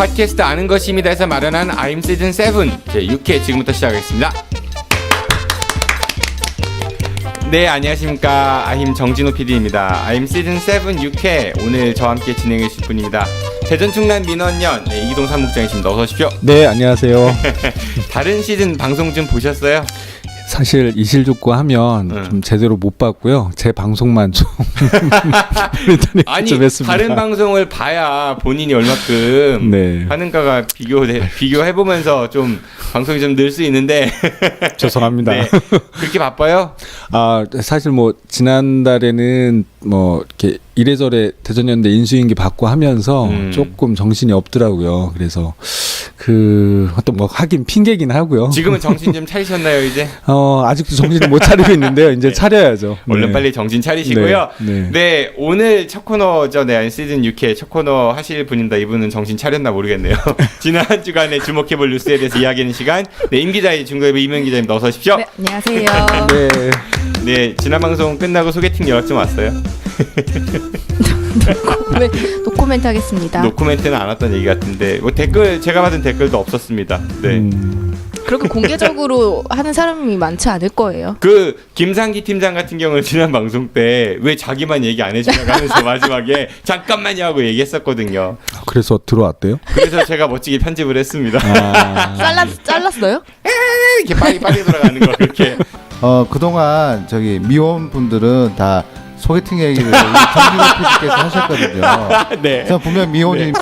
팟캐스트 아는 것입니다에서 마련한 I'm 시즌 7 제 6회 지금부터 시작하겠습니다. 네, 안녕하십니까. 아힘 정진호 PD입니다. I'm 시즌 7 6회 오늘 저와 함께 진행해 주실 분입니다. 대전 충남 민원연 이기동 사무국장이십니다. 어서 오십시오. 네, 안녕하세요. 다른 시즌 방송 좀 보셨어요? 사실 이실죽고 하면 좀 제대로 못 봤고요. 제 방송만 좀 아니 좀 했습니다. 다른 방송을 봐야 본인이 얼마큼 네. 하는가가 비교해보면서 좀 방송이 좀 늘 수 있는데 죄송합니다. 네. 그렇게 바빠요? 아, 사실 뭐 지난달에는 뭐 이렇게 이래저래 대전연대 인수인계 받고 하면서 조금 정신이 없더라고요. 그래서 어떤 뭐 하긴 핑계긴 하고요. 지금은 정신 좀 차리셨나요 이제? 아직도 정신을 못 차리고 있는데요. 이제 차려야죠. 얼른 네. 빨리 정신 차리시고요. 네. 네, 오늘 첫 코너죠. 네, 시즌 6회 첫 코너 하실 분입니다. 이분은 정신 차렸나 모르겠네요. 지난 한 주간에 주목해볼 뉴스에 대해서 이야기하는 시간. 네, 임 기자님, 중도예비 이명 기자님 어서 오십시오. 네, 안녕하세요. 네. 네, 지난 방송 끝나고 소개팅 연락 좀 왔어요. 왜 노코멘트 하겠습니다. 노코멘트는 안 왔던 얘기 같은데 뭐 댓글 제가 받은 댓글도 없었습니다. 네. 그렇게 공개적으로 하는 사람이 많지 않을 거예요. 그 김상기 팀장 같은 경우는 지난 방송 때 왜 자기만 얘기 안 해주냐고 하면서 마지막에 잠깐만요 하고 얘기했었거든요. 그래서 들어왔대요? 그래서 제가 멋지게 편집을 했습니다. 잘랐어요? 이렇게 빨리 돌아가는 거 그렇게. 그동안 저기 미혼 분들은 다 소개팅 얘기를 정진호 PD께서 하셨거든요. 네. 그래서 보면 미혼이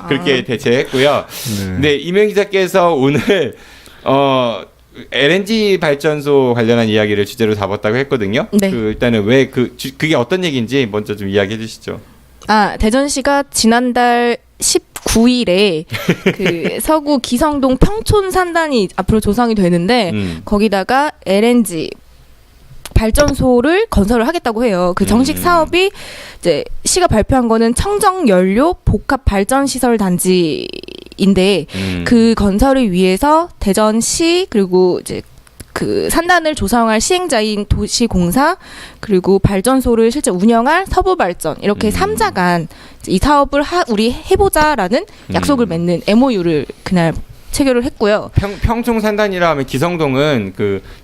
그렇게 대체했고요. 네, 이명 기자께서 오늘 LNG 발전소 관련한 이야기를 주제로 잡았다고 했거든요. 네. 일단은 왜 그게 어떤 얘기인지 먼저 좀 이야기해 주시죠. 대전시가 지난달 19일에 그 서구 기성동 평촌 산단이 앞으로 조성이 되는데 거기다가 LNG 발전소를 건설을 하겠다고 해요. 그 정식 사업이 이제 시가 발표한 거는 청정연료 복합 발전 시설 단지인데 그 건설을 위해서 대전시 그리고 이제 그 산단을 조성할 시행자인 도시공사 그리고 발전소를 실제 운영할 서부발전 이렇게 3자간 이 사업을 우리 해보자라는 약속을 맺는 MOU를 그날 체결을 했고요. 평촌 산단이라 하면 기성동은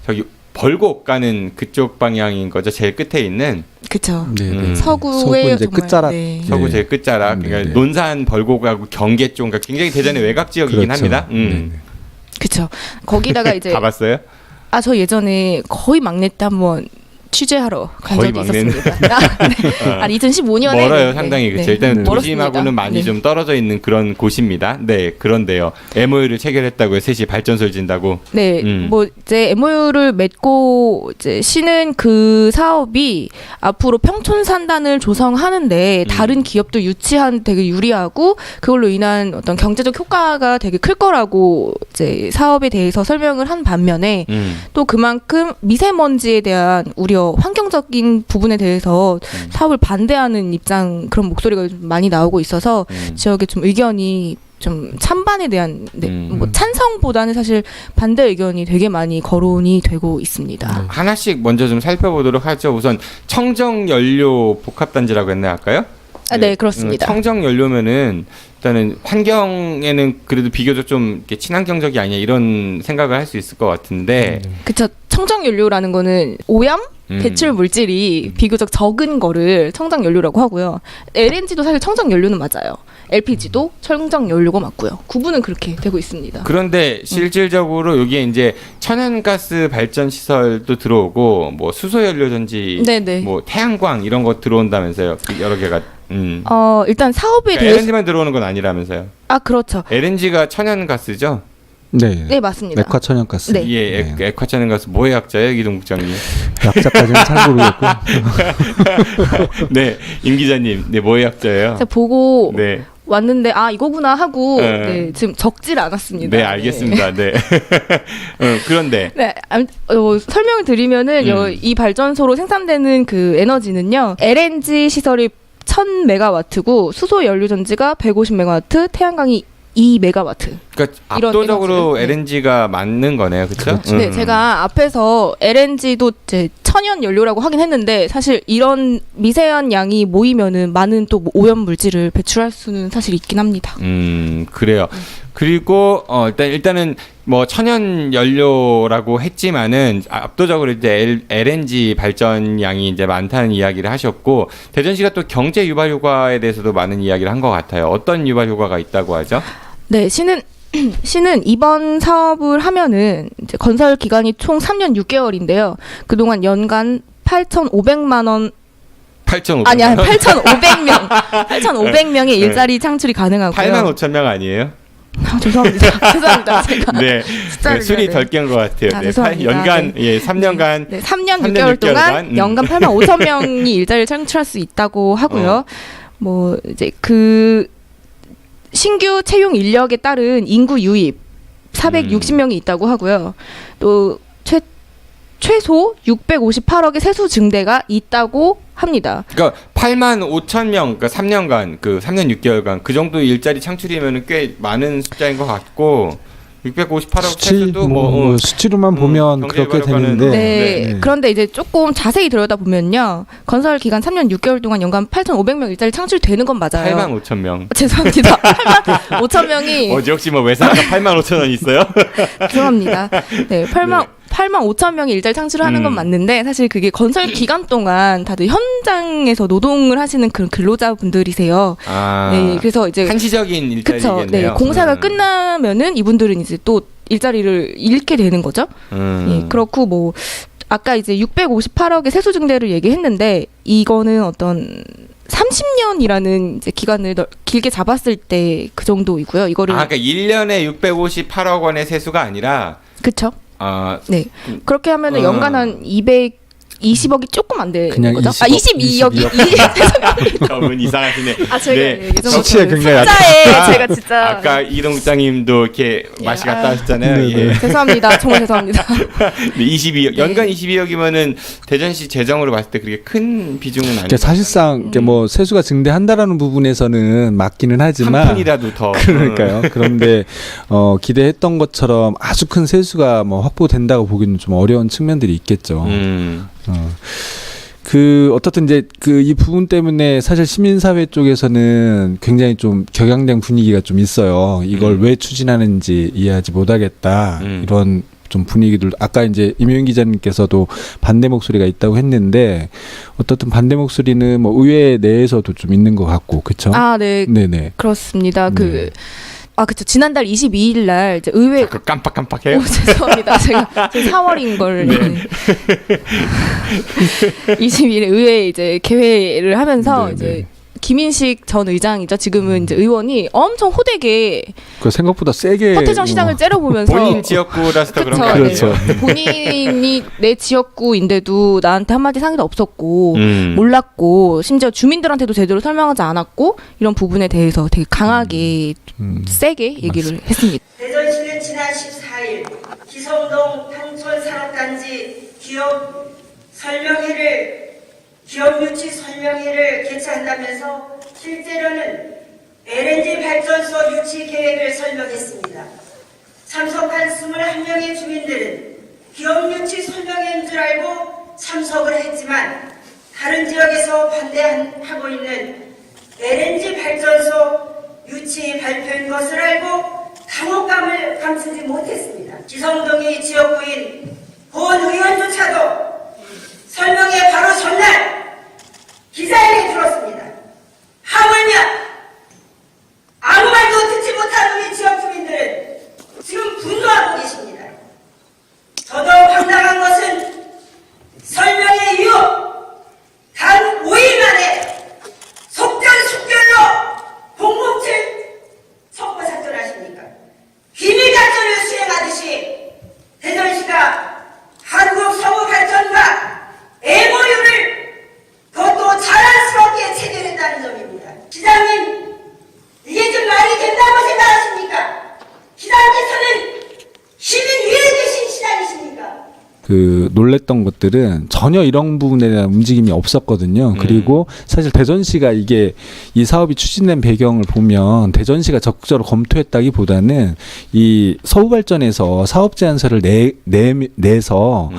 저기 벌곡 가는 그쪽 방향인 거죠. 제일 끝에 있는. 그렇죠. 서구의 이제 정말, 끝자락. 네. 서구 제일 끝자락. 그러니까 논산 벌곡하고 경계 쪽, 그러니까 굉장히 대전의 외곽 지역이긴 그렇죠. 합니다. 그렇죠. 거기다가 이제 가봤어요? 저 예전에 거의 막내 때 한번 취재하러 간 거의 적이 막내는? 있었습니다. 2015년에 멀어요, 상당히. 그렇죠. 일단 멀었습니다. 도심하고는 많이 네. 좀 떨어져 있는 그런 곳입니다. 네, 그런데요. MOU를 체결했다고요. 셋이 발전소를 진다고. 네, 뭐 이제 MOU를 맺고 이제 시는 그 사업이 앞으로 평촌 산단을 조성하는데 다른 기업도 유치한 되게 유리하고 그걸로 인한 어떤 경제적 효과가 되게 클 거라고 이제 사업에 대해서 설명을 한 반면에 또 그만큼 미세먼지에 대한 우려, 환경적인 부분에 대해서 사업을 반대하는 입장 그런 목소리가 좀 많이 나오고 있어서 지역에 좀 의견이 좀 찬반에 대한 뭐 찬성보다는 사실 반대 의견이 되게 많이 거론이 되고 있습니다. 하나씩 먼저 좀 살펴보도록 하죠. 우선 청정연료 복합단지라고 했나요, 아까요? 네, 그렇습니다. 청정연료면은 일단은 환경에는 그래도 비교적 좀 이렇게 친환경적이 아니냐 이런 생각을 할 수 있을 것 같은데. 그쵸. 청정연료라는 거는 오염? 배출 물질이 비교적 적은 거를 청정연료라고 하고요. LNG도 사실 청정연료는 맞아요. LPG도 청정연료가 맞고요. 구분은 그렇게 되고 있습니다. 그런데 실질적으로 여기에 이제 천연가스 발전 시설도 들어오고 뭐 수소연료전지, 네네. 뭐 태양광 이런 거 들어온다면서요. 여러 개가. 일단 사업에 그러니까 대해서 LNG만 들어오는 건 아니라면서요. 그렇죠. LNG가 천연가스죠? 네. 네, 맞습니다. 액화천연가스. 네. 예, 액화천연가스 뭐의 약자예요, 이동 국장님? 약자까지는 잘 모르겠고. 네, 임 기자님, 네 뭐의 약자예요? 제가 보고 네, 왔는데 이거구나 하고 네. 지금 적질 않았습니다. 네 알겠습니다. 네. 그런데 네, 설명을 드리면은 이 발전소로 생산되는 그 에너지는요, LNG 시설이 1000메가와트고 수소 연료 전지가 150메가와트, 태양광이 2메가와트. 그러니까 이런 압도적으로 에너지를, 네. LNG가 맞는 거네요, 그렇죠? 네, 제가 앞에서 LNG도 이제 천연 연료라고 하긴 했는데 사실 이런 미세한 양이 모이면은 많은 또 오염 물질을 배출할 수는 사실 있긴 합니다. 그래요. 그리고 일단은 뭐 천연 연료라고 했지만은 압도적으로 이제 LNG 발전량이 이제 많다는 이야기를 하셨고, 대전시가 또 경제 유발 효과에 대해서도 많은 이야기를 한 것 같아요. 어떤 유발 효과가 있다고 하죠? 네, 시는 이번 사업을 하면은 이제 건설 기간이 총 3년 6개월인데요. 그동안 연간 8,500만 원 8,500만 아니야, 원? 8,500명 8,500명의 일자리 창출이 가능하고요. 8만 5천 명 아니에요? 죄송합니다. 죄송합니다. 제가 네, 숫자를 술이 네. 덜 깬 것 같아요. 아, 네, 죄송합니다. 연간 네. 예, 3년간 네, 3년 3년 6개월 6개월 동안 연간 8만 5천 명이 일자리를 창출할 수 있다고 하고요. 뭐 이제 그 신규 채용 인력에 따른 인구 유입 460명이 있다고 하고요. 또 최소 658억의 세수 증대가 있다고 합니다. 그러니까 8만 5천 명, 그러니까 3년간 그 3년 6개월간 그 정도 일자리 창출이면은 꽤 많은 숫자인 것 같고, 658억 수치 세수도 뭐 수치로만 보면 경제 그렇게 유발 효과는- 되는데 네. 네. 그런데 이제 조금 자세히 들여다보면요. 건설 기간 3년 6개월 동안 연간 8,500명 일자리 창출되는 건 맞아요. 8만 5천 명. 죄송합니다. 8만 5천 명이 어제 혹시 뭐 외상가 8만 5천 원 있어요? 죄송합니다. 네, 8만 5천 명이 일자리 창출을 하는 건 맞는데 사실 그게 건설 기간 동안 다들 현장에서 노동을 하시는 그런 근로자분들이세요. 아, 네, 그래서 이제 한시적인 일자리겠네요. 그쵸. 네, 공사가 끝나면은 이분들은 이제 또 일자리를 잃게 되는 거죠. 예, 그렇고 뭐 아까 이제 658억의 세수 증대를 얘기했는데 이거는 어떤 30년이라는 이제 기간을 길게 잡았을 때 그 정도이고요. 이거를 그러니까 1년에 658억 원의 세수가 아니라 그쵸? 아, 네. 그렇게 하면은 연간 한 220억이 조금 안 되는 그냥 거죠? 22억. 22억이. 저분 이상하시네. 아, 제가 네. 이게 좀 수치에 굉장히 숫자에 제가 진짜 아까 이동 국장님도 이렇게 맛이 갔다 하셨잖아요. 네, 예. 네. 죄송합니다. 정말 죄송합니다. 네, 22억 연간 22억이면은 대전시 재정으로 봤을 때 그렇게 큰 비중은 아니에요. 그러니까 사실상 이렇게 뭐 세수가 증대한다라는 부분에서는 맞기는 한 하지만 푼이라도 더. 그러니까요. 그런데 기대했던 것처럼 아주 큰 세수가 뭐 확보된다고 보기는 좀 어려운 측면들이 있겠죠. 어떻든 이제 이 부분 때문에 사실 시민사회 쪽에서는 굉장히 좀 격양된 분위기가 좀 있어요. 이걸 왜 추진하는지 이해하지 못하겠다. 이런 좀 분위기들, 아까 이제 임효인 기자님께서도 반대 목소리가 있다고 했는데 어떻든 반대 목소리는 뭐 의회 내에서도 좀 있는 것 같고, 그렇죠? 아, 네. 네네. 그렇습니다. 네. 그쵸. 지난달 22일 날 이제 의회 그 깜빡깜빡해요. 오, 죄송합니다. 제가 4월인 걸. 네. 22일에 의회 이제 개회를 하면서 네, 이제 네. 김인식 전 의장이죠. 지금은 이제 의원이 엄청 호되게 그 생각보다 세게 서태정 시장을 째려보면서 본인 지역구라서 더 그런 거 그쵸, 아니에요? 그렇죠. 네. 본인이 내 지역구인데도 나한테 한마디 상의도 없었고 몰랐고 심지어 주민들한테도 제대로 설명하지 않았고 이런 부분에 대해서 되게 강하게 세게 얘기를 했습니다. 대전시는 지난 14일 기성동 평촌산업단지 기업 유치 설명회를 개최한다면서 실제로는 LNG 발전소 유치 계획을 설명했습니다. 참석한 21명의 주민들은 기업 유치 설명회인 줄 알고 참석을 했지만 다른 지역에서 반대하고 있는 LNG 발전소 유치 발표인 것을 알고 당혹감을 감추지 못했습니다. 기성동이 지역구인 본 의원조차도 설명회 바로 전날 기자에게 들었습니다. 하물며 아무 말도 듣지 못한 우리 지역 주민들은 지금 분노하고 계십니다. 더더 황당한 것은 설명회 이후 단 5일 만에 속전속결로 공공칠 첩보작전을 하십니까? 비밀작전을 수행하듯이 대전시가 한국 서부 발전과 MOU를 그것도 자랑스럽게 그 놀랬던 것들은 전혀 이런 부분에 대한 움직임이 없었거든요. 그리고 사실 대전시가 이게 이 사업이 추진된 배경을 보면 대전시가 적극적으로 검토했다기보다는 이 서부발전에서 사업 제안서를 내서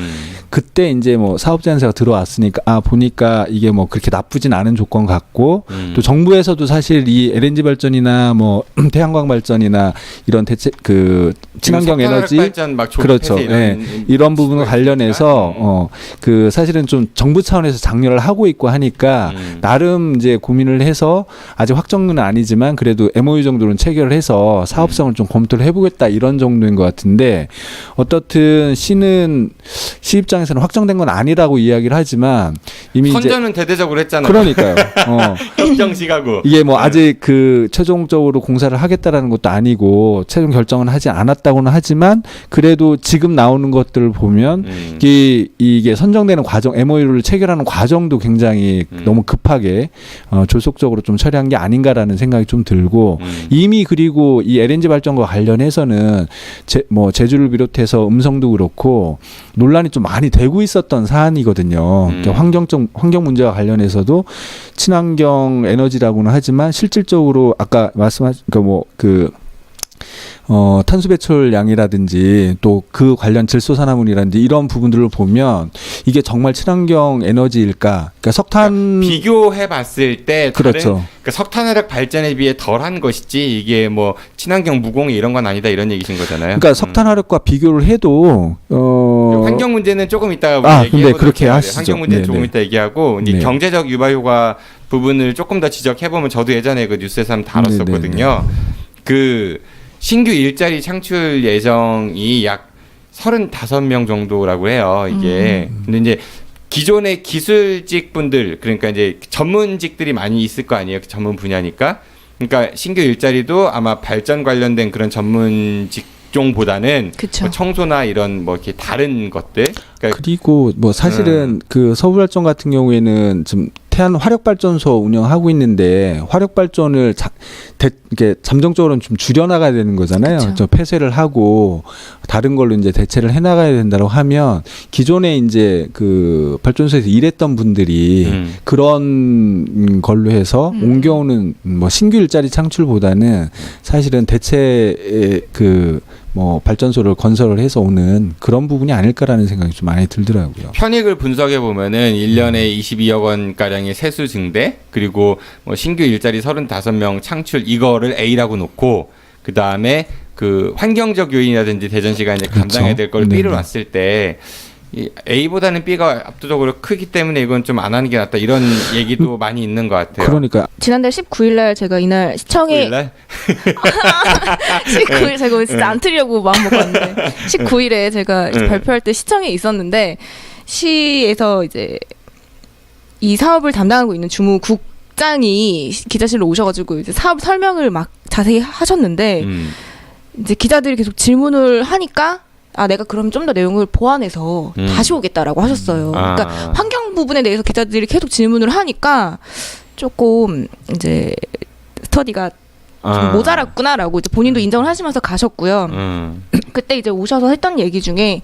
그때 이제 뭐 사업 제안서가 들어왔으니까 보니까 이게 뭐 그렇게 나쁘진 않은 조건 같고 또 정부에서도 사실 이 LNG 발전이나 뭐 태양광 발전이나 이런 대체 그 친환경 에너지 발전 막 그렇죠. 이런 부분과 관련해서 그 사실은 좀 정부 차원에서 장려를 하고 있고 하니까 나름 이제 고민을 해서 아직 확정은 아니지만 그래도 MOU 정도는 체결을 해서 사업성을 좀 검토를 해보겠다 이런 정도인 것 같은데 어떻든 시 입장에서는 확정된 건 아니라고 이야기를 하지만 이미 선전은 대대적으로 했잖아요. 그러니까요. 협정식하고 이게 뭐 아직 그 최종적으로 공사를 하겠다라는 것도 아니고 최종 결정은 하지 않았다고는 하지만 그래도 지금 나오는 것들을 보면 이게 선정되는 과정, MOU를 체결하는 과정도 굉장히 너무 급하게 조속적으로 좀 처리한 게 아닌가라는 생각이 좀 들고 이미 그리고 이 LNG 발전과 관련해서는 제주를 비롯해서 음성도 그렇고 논란이 좀 많이 되고 있었던 사안이거든요. 그러니까 환경 문제와 관련해서도 친환경 에너지라고는 하지만 실질적으로 아까 말씀하신 탄소 배출량이라든지 또 그 관련 질소산화물이라든지 이런 부분들을 보면 이게 정말 친환경 에너지일까? 그러니까 석탄 비교해 봤을 때 그렇죠. 그러니까 석탄화력 발전에 비해 덜한 것이지 이게 뭐 친환경 무공해 이런 건 아니다 이런 얘기신 거잖아요. 그러니까 석탄화력과 비교를 해도 환경 문제는 조금 이따 근데 그렇게 하시죠. 환경 문제는 조금 네. 이따 얘기하고 이제 네. 경제적 유발 효과 부분을 조금 더 지적해 보면 저도 예전에 그 뉴스에서 한번 다뤘었거든요. 그 신규 일자리 창출 예정이 약 35명 정도라고 해요. 이게 근데 이제 기존의 기술직 분들 그러니까 이제 전문직들이 많이 있을 거 아니에요. 전문 분야니까. 그러니까 신규 일자리도 아마 발전 관련된 그런 전문 직종보다는 뭐 청소나 이런 뭐 이렇게 다른 것들. 그러니까 그리고 뭐 사실은 그 서부발전 같은 경우에는 좀 태안 화력발전소 운영하고 있는데 화력발전을 이렇게 잠정적으로는 좀 줄여나가야 되는 거잖아요. 저 폐쇄를 하고 다른 걸로 이제 대체를 해나가야 된다고 하면 기존에 이제 그 발전소에서 일했던 분들이 그런 걸로 해서 옮겨오는 뭐 신규 일자리 창출보다는 사실은 대체 뭐 발전소를 건설을 해서 오는 그런 부분이 아닐까라는 생각이 좀 많이 들더라고요. 편익을 분석해 보면은 1년에 22억 원 가량의 세수 증대 그리고 뭐 신규 일자리 35명 창출 이거를 A라고 놓고 그 다음에 그 환경적 요인이라든지 대전시가 이제 감당해야 될 걸 B를 놨을 때 이 A보다는 B가 압도적으로 크기 때문에 이건 좀 안 하는 게 낫다 이런 얘기도 많이 있는 것 같아요. 그러니까 지난달 19일 날 제가 이날 시청에 19일 제가 진짜 안 틀려고 마음 먹고 왔는데 19일에 제가 발표할 때 시청에 있었는데 시에서 이제 이 사업을 담당하고 있는 주무국장이 기자실로 오셔가지고 이제 사업 설명을 막 자세히 하셨는데 이제 기자들이 계속 질문을 하니까 내가 그럼 좀 더 내용을 보완해서 다시 오겠다라고 하셨어요. 그러니까 환경 부분에 대해서 기자들이 계속 질문을 하니까 조금 이제 스터디가 좀 모자랐구나라고 이제 본인도 인정을 하시면서 가셨고요. 그때 이제 오셔서 했던 얘기 중에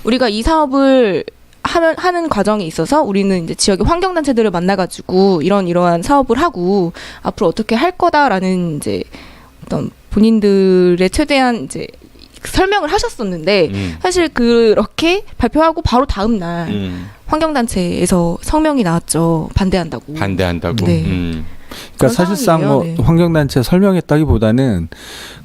우리가 이 사업을 하는 과정에 있어서 우리는 이제 지역의 환경단체들을 만나가지고 이러한 사업을 하고 앞으로 어떻게 할 거다라는 이제 어떤 본인들의 최대한 이제 설명을 하셨었는데 사실 그렇게 발표하고 바로 다음 날 환경단체에서 성명이 나왔죠. 반대한다고. 네. 그러니까 사실상 뭐 환경단체 설명했다기보다는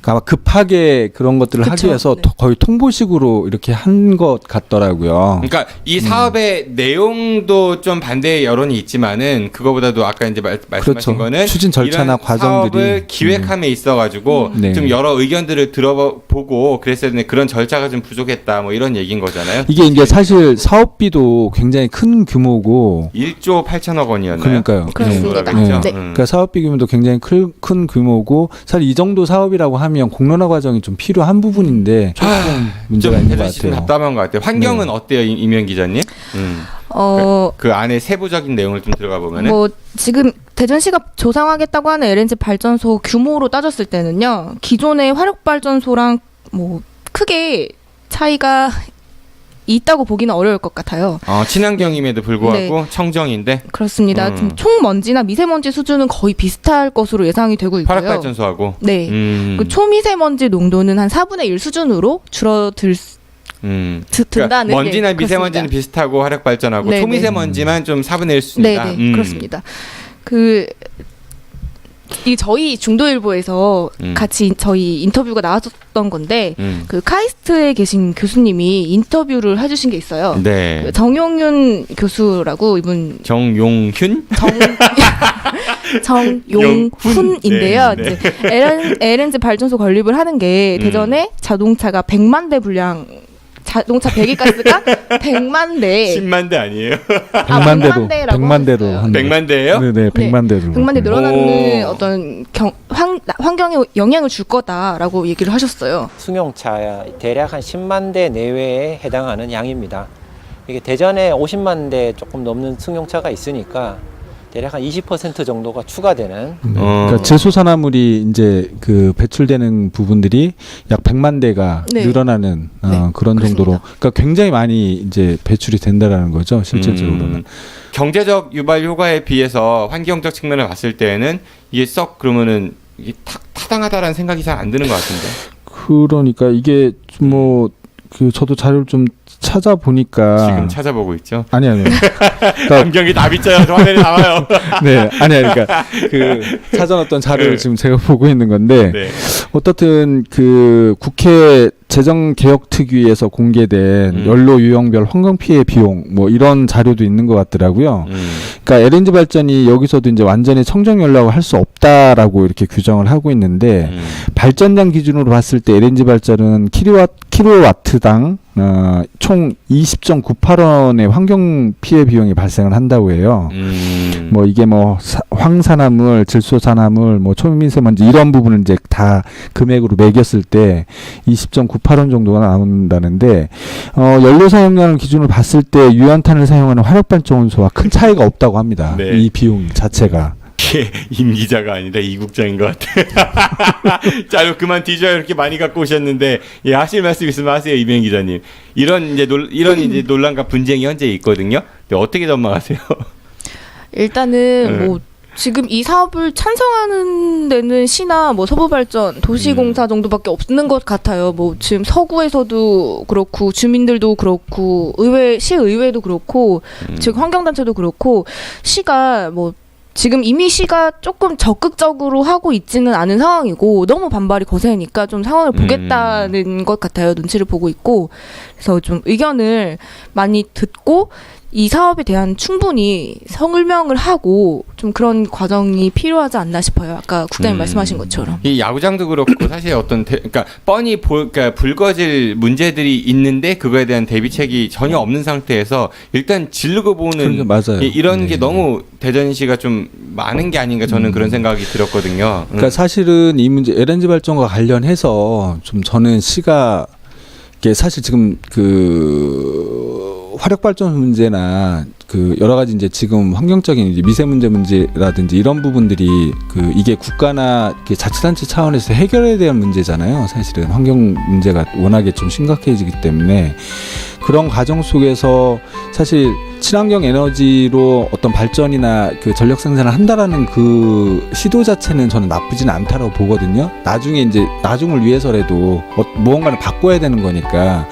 아마 급하게 그런 것들을 하기 위해서 거의 통보식으로 이렇게 한 것 같더라고요. 그러니까 이 사업의 내용도 좀 반대의 여론이 있지만은 그거보다도 아까 이제 말씀하신 거는 추진 절차나 이런 과정들이 사업을 기획함에 있어가지고 좀 여러 의견들을 들어보고 그랬어야 되는데 그런 절차가 좀 부족했다 뭐 이런 얘기인 거잖아요. 이게 이제 사실 사업비도 굉장히 큰 규모고 1조 8천억 원이었나요? 그러니까요. 그렇습니다. 그러니까 사업비 규모도 굉장히 큰 규모고 사실 이 정도 사업이라고 하면 공론화 과정이 좀 필요한 부분인데 조금 문제가 있는 것 같아요. 답답한 것 같아요. 환경은 어때요, 이면 기자님? 그 안에 세부적인 내용을 좀 들어가 보면은 뭐 지금 대전시가 조성하겠다고 하는 LNG 발전소 규모로 따졌을 때는요 기존의 화력 발전소랑 뭐 크게 차이가 있다고 보기는 어려울 것 같아요. 친환경임에도 불구하고 청정인데 그렇습니다. 좀 총먼지나 미세먼지 수준은 거의 비슷할 것으로 예상이 되고 있고요. 화력발전소하고 네. 그 초미세먼지 농도는 한 4분의 1 수준으로 줄어들 든다는 그러니까 먼지나 네, 미세먼지는 그렇습니다. 비슷하고 화력발전하고 네, 초미세먼지만 좀 4분의 1 수준이다. 네, 그렇습니다. 이 저희 중도일보에서 같이 저희 인터뷰가 나왔었던 건데 그 카이스트에 계신 교수님이 인터뷰를 해주신 게 있어요. 네. 그 정용윤 교수라고 이분 정용훈? 정용훈인데요. 네, 네. 이제 LNG 발전소 건립을 하는 게 대전에 자동차가 100만 대 분량 자동차 배기가스가 100만 대 10만 대 아니에요? 100만 대로 100만 100만 대로 하셨어요. 한 100만 대예요? 네네 100만 대로 100만 대 늘어나는 오. 어떤 환경에 영향을 줄 거다라고 얘기를 하셨어요. 승용차 대략 한 10만 대 내외에 해당하는 양입니다. 이게 대전에 50만 대 조금 넘는 승용차가 있으니까 대략 한 20% 정도가 추가되는. 그러니까 제소산화물이 이제 그 배출되는 부분들이 약 100만 대가 네. 늘어나는 그런 그렇습니다. 정도로 그러니까 굉장히 많이 이제 배출이 된다라는 거죠 실질적으로는. 경제적 유발 효과에 비해서 환경적 측면을 봤을 때는 이게 썩 그러면은 이게 타당하다라는 생각이 잘 안 드는 것 같은데. 그러니까 이게 뭐 그 저도 자료를 좀 찾아보니까 지금 찾아보고 있죠. 아니요. 그러니까 환경이 나비자야 화면에 나와요. 네, 그러니까 그 찾아놨던 자료를 네. 지금 제가 보고 있는 건데 네. 어떻든 그 국회 재정개혁특위에서 공개된 연료 유형별 환경 피해 비용 뭐 이런 자료도 있는 것 같더라고요. 그러니까 LNG 발전이 여기서도 이제 완전히 청정 연료를 할 수 없다라고 이렇게 규정을 하고 있는데 발전량 기준으로 봤을 때 LNG 발전은 킬로와트당 총 20.98원의 환경 피해 비용이 발생을 한다고 해요. 뭐 이게 뭐 황산화물, 질소산화물, 뭐 초미세먼지 이런 부분을 이제 다 금액으로 매겼을 때 20.98원 정도가 나온다는데 연료 사용량을 기준으로 봤을 때 유연탄을 사용하는 화력발전소와 큰 차이가 없다고 합니다. 네. 이 비용 자체가. 임 기자가 아니라 이 국장인 것 같아. 자, 그만 뒤져요. 이렇게 많이 갖고 오셨는데, 예, 하실 말씀 있으면 하세요, 이병 기자님. 이런 이제 논란과 분쟁이 현재 있거든요. 근데 어떻게 전망하세요? 일단은 뭐 지금 이 사업을 찬성하는 데는 시나 뭐 서부발전, 도시공사 정도밖에 없는 것 같아요. 뭐 지금 서구에서도 그렇고 주민들도 그렇고 시의회도 그렇고 즉 환경단체도 그렇고 시가 뭐 지금 이미 시가 조금 적극적으로 하고 있지는 않은 상황이고 너무 반발이 거세니까 좀 상황을 보겠다는 것 같아요. 눈치를 보고 있고 그래서 좀 의견을 많이 듣고 이 사업에 대한 충분히 설명을 하고 좀 그런 과정이 필요하지 않나 싶어요. 아까 국장님 말씀하신 것처럼. 이 야구장도 그렇고 사실 어떤 그러니까 뻔히 그러니까 불거질 문제들이 있는데 그거에 대한 대비책이 전혀 없는 상태에서 일단 지르고 보는 맞아요. 이런 게 너무 대전시가 좀 많은 게 아닌가 저는 그런 생각이 들었거든요. 그러니까 사실은 이 문제 LNG 발전과 관련해서 좀 저는 시가 이게 사실 지금 그 화력발전 문제나 그 여러 가지 이제 지금 환경적인 이제 미세먼지 문제라든지 이런 부분들이 그 이게 국가나 이렇게 자치단체 차원에서 해결해야 되는 문제잖아요. 사실은 환경 문제가 워낙에 좀 심각해지기 때문에 그런 과정 속에서 사실 친환경 에너지로 어떤 발전이나 그 전력 생산을 한다라는 그 시도 자체는 저는 나쁘지는 않다고 보거든요. 나중에 이제 나중을 위해서라도 무언가를 바꿔야 되는 거니까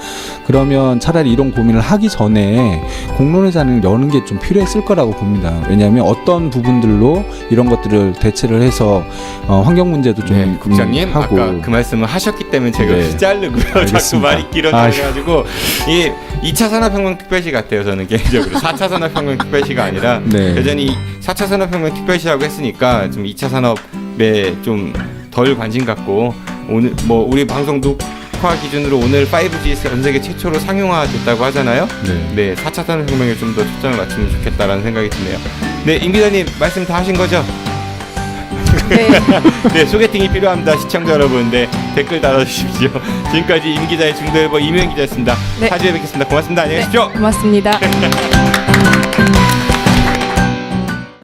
그러면 차라리 이런 고민을 하기 전에 공론회장을 여는 게 좀 필요했을 거라고 봅니다. 왜냐하면 어떤 부분들로 이런 것들을 대체를 해서 환경 문제도 좀 네, 국장님 하고 아까 그 말씀을 하셨기 때문에 제가 네. 자르고요. 자꾸 알겠습니다. 말이 길어져가지고 이 2차 산업혁명 특별시 같아요. 저는 개인적으로 4차 산업혁명 특별시가 아니라 네. 여전히 4차 산업혁명 특별시라고 했으니까 좀 2차 산업에 좀 덜 관심 갖고 오늘 뭐 우리 방송 녹화 기준으로 오늘 5G 전 세계 최초로 상용화됐다고 하잖아요. 네, 4차 산업혁명에 좀 더 초점을 맞추면 좋겠다라는 생각이 드네요. 네, 임 기자님 말씀 다 하신 거죠? 네. 네, 소개팅이 필요합니다. 시청자 여러분. 네, 댓글 달아주십시오. 지금까지 임 기자의 중도일보 이명 기자였습니다. 네. 사주에 뵙겠습니다. 고맙습니다. 안녕히 계십시오. 고맙습니다.